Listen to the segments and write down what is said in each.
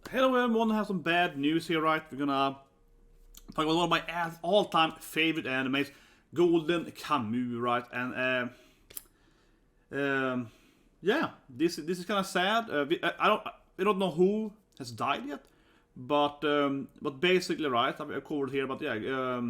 Hello everyone, I have some bad news here, right? We're gonna talk about one of my all-time favorite animes, Golden Kamuy, right? And yeah, this is kind of sad. We don't know who has died yet, but basically, right? I've covered here, but yeah,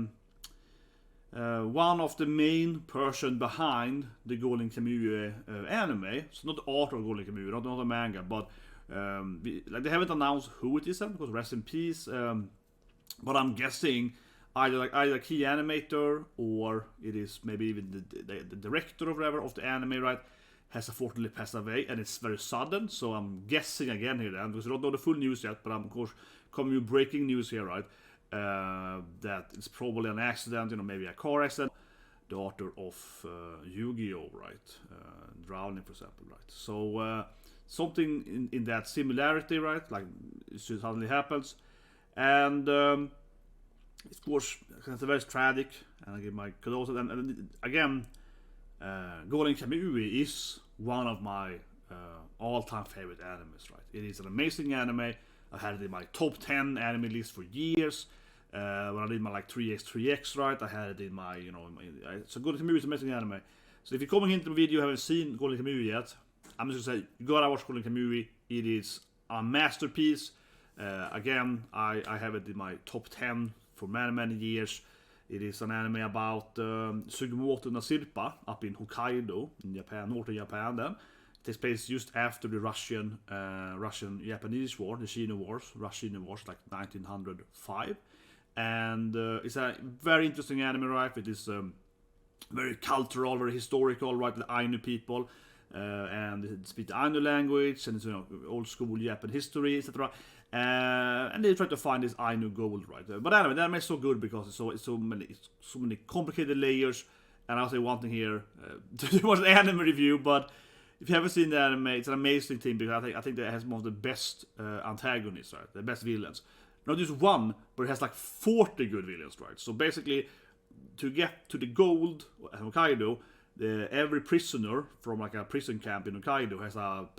one of the main person behind the Golden Kamuy anime, so not the author of Golden Kamuy, not the manga, but they haven't announced who it is yet, because rest in peace. But I'm guessing either key animator, or it is maybe even the director or whatever of the anime, right, has unfortunately passed away, and it's very sudden. So I'm guessing again here, then, because we don't know the full news yet, but I'm of course coming with breaking news here, right? That it's probably an accident, maybe a car accident. The author of Yu-Gi-Oh, right, drowning, for example, right. So something in that similarity, right, like it suddenly happens, and of course it's very tragic, and I give my condolences. And again, Golden Kamuy is one of my all-time favorite animes, right. It is an amazing anime. I had it in my top 10 anime list for years. When I did my 3x, right, I had it in my, so Golden Kamuy is an amazing anime. So if you're coming into the video, haven't seen Golden Kamuy yet, I'm just gonna say, you gotta watch Golden Kamuy. It is a masterpiece. Again, I have it in my top 10 for many years. It is an anime about Sugimoto no Sirpa up in Hokkaido in Japan, northern Japan. Then it takes place just after the Russian-Japanese War, the Sino Wars, Russian Wars, like 1905. And it's a very interesting anime, right? It is very cultural, very historical, right? The Ainu people. And they speak the Ainu language, and it's old school Japan history, etc. And they try to find this Ainu gold, right? But anyway, that anime is so good because it's so many complicated layers. And I'll say one thing here: to watch an anime review. But if you haven't seen the anime, it's an amazing thing, because I think that it has one of the best antagonists, right? The best villains. Not just one, but it has 40 good villains, right? So basically, to get to the gold at Hokkaido, every prisoner from a prison camp in Hokkaido has a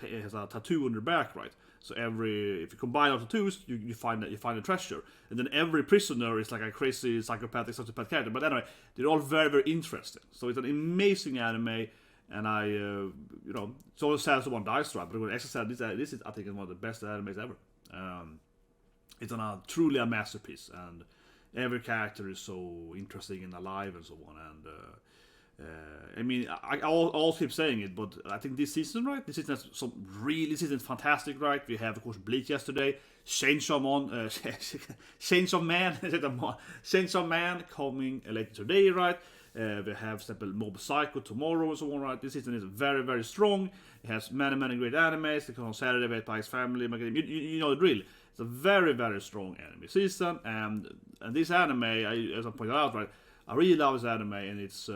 tattoo on their back, right? So if you combine all tattoos, you find a treasure, and then every prisoner is like a crazy psychopath character. But anyway, they're all very interesting. So it's an amazing anime, and it's always sad someone dies, right? But as I said, this is I think one of the best animes ever. It's truly a masterpiece, and every character is so interesting and alive and so on. And I all keep saying it, but I think this season, right? This season is fantastic, right? We have, of course, Bleach yesterday, Chainsaw Man coming later today, right? We have, for example, Mob Psycho tomorrow and so on, right? This season is very strong. It has many great animes. It comes on Saturday, Wait by his family. You know the drill. It's a very strong anime season, and this anime, as I pointed out, right? I really love this anime, and it's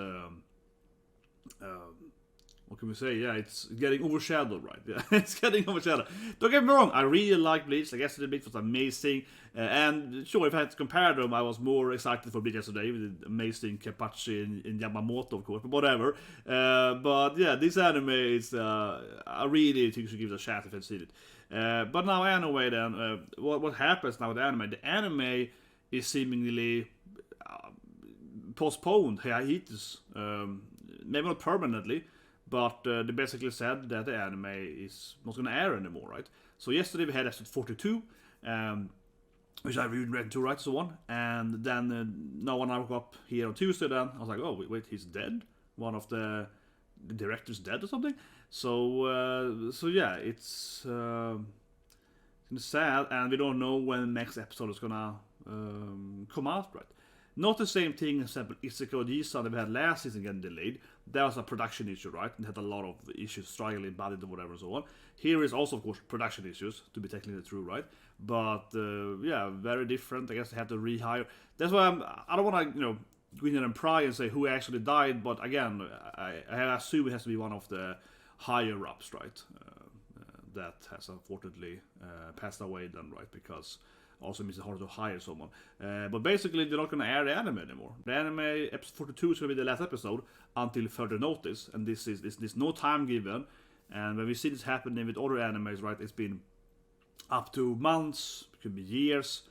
what can we say? Yeah, it's getting overshadowed, right? Yeah, it's getting overshadowed. Don't get me wrong, I really like Bleach. Like yesterday, Bleach was amazing. And sure, if I had to compare them, I was more excited for Bleach yesterday with the amazing Kepachi and Yamamoto, of course, but whatever. But yeah, this anime is, I really think you should give it a shot if you've seen it. But now, anyway, then, what happens now with the anime? The anime is seemingly postponed hiatus. Maybe not permanently, but they basically said that the anime is not going to air anymore, right? So yesterday we had episode 42, which I read to, right, so on. And then now when I woke up here on Tuesday, then I was like, oh wait, he's dead. One of the directors dead or something. So yeah, it's sad, and we don't know when the next episode is gonna come out, right? Not the same thing as, for example, Iseko Jisa that we had last season getting delayed. That was a production issue, right? And had a lot of issues, struggling, budget, or whatever, and so on. Here is also, of course, production issues, to be technically true, right? But, yeah, very different. I guess they have to rehire. That's why I don't want to, go in there and pry and say who actually died, but again, I assume it has to be one of the higher-ups, right? That has unfortunately passed away then, right? Because also means it's harder to hire someone. But basically, they're not going to air the anime anymore. The anime, episode 42, is going to be the last episode until further notice, and there's no time given. And when we see this happening with other animes, right, it's been up to months, it could be years.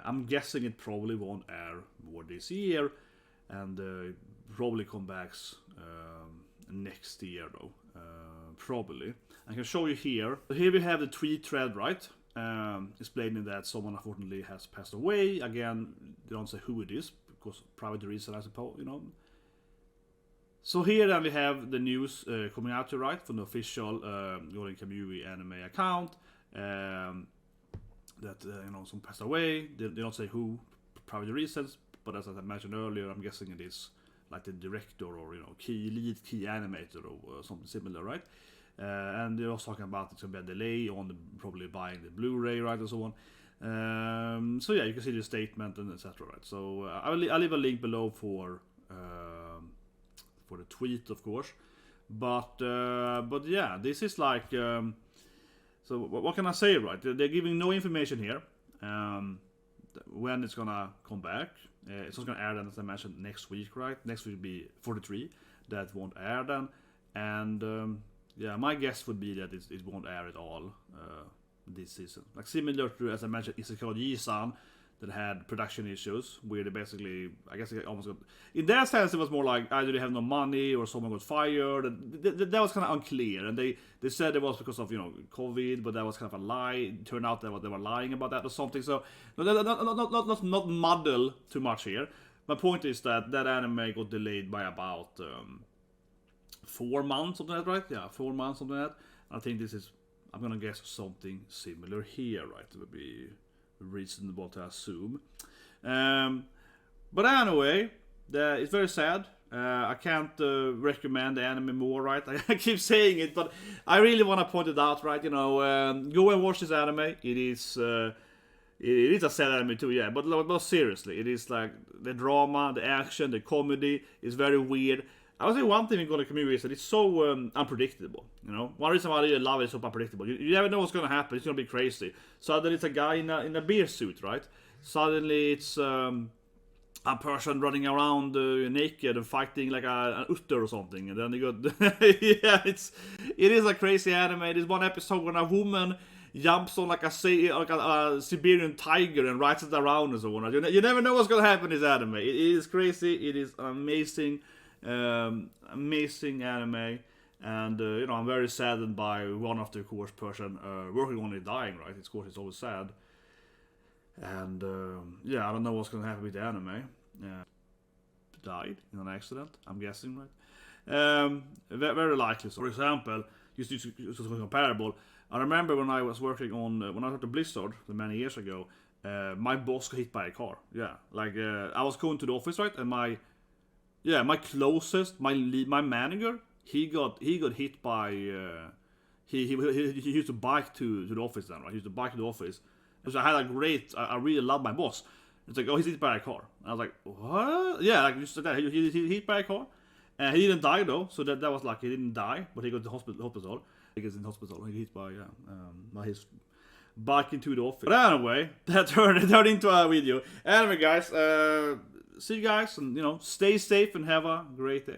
I'm guessing it probably won't air more this year, and probably come back next year though, probably. I can show you here. So here we have the tweet thread, right? Explaining that someone unfortunately has passed away. Again, they don't say who it is because private reason, I suppose, you know. So here then we have the news coming out, right, from the official Golden Kamuy anime account. That you know, some passed away. They don't say who, private reasons, but as I mentioned earlier, I'm guessing it is like the director or, you know, lead animator or something similar, right? And they're also talking about it's gonna be a delay on probably buying the Blu-ray, right, and so on. So yeah, you can see the statement and etc. Right. So I'll leave a link below for the tweet, of course. But yeah, this is like. So what can I say, right? They're giving no information here when it's gonna come back. It's not gonna air then, as I mentioned, next week, right? Next week will be 43. That won't air then. And yeah, my guess would be that it won't air at all this season. Like similar to, as I mentioned, Isekai Ji-san, that had production issues where they basically, I guess they almost got, in that sense it was more like either they have no money or someone got fired. That was kind of unclear, and they said it was because of, you know, COVID, but that was kind of a lie. It turned out that they were lying about that or something. So not muddle too much here. My point is that anime got delayed by about 4 months, something like that, right? Yeah, 4 months, something like that. I think this is, I'm gonna guess something similar here, right? It would be reasonable to assume. But anyway, it's very sad. I can't recommend the anime more, right? I keep saying it, but I really want to point it out, right? You know, go and watch this anime. It is a sad anime too, yeah. But seriously, it is like the drama, the action, the comedy is very weird. I would say one thing in Golden Kamuy is that it's so unpredictable, you know? One reason why I really love it is so unpredictable. You never know what's gonna happen, it's gonna be crazy. Suddenly it's a guy in a beer suit, right? Suddenly it's a person running around naked and fighting like an utter or something. And then they got... yeah, it is a crazy anime. There's one episode when a woman jumps on like a Siberian tiger and rides it around and so on. You never know what's gonna happen in this anime. It is crazy, it is amazing. Amazing anime, and you know, I'm very saddened by one of the course person working on it dying, right? Of course, it's always sad, and yeah, I don't know what's gonna happen with the anime. Died in an accident, I'm guessing, right? Very likely. So, for example, just to comparable, I remember when I was working on when I worked at Blizzard many years ago, my boss got hit by a car. Yeah, like I was going to the office, right, and my closest, my manager, he got hit by, he used to bike to the office then, right? He used to bike to the office. And so I had I really love my boss. It's like, oh, he's hit by a car. And I was like, what? Yeah, like just that. He hit by a car. And he didn't die though, so that was like, he didn't die, but he got to hospital. He gets in hospital, he hit by, by his bike into the office. But anyway, that turned into a video. Anyway, guys, see you guys, and you know, stay safe and have a great day.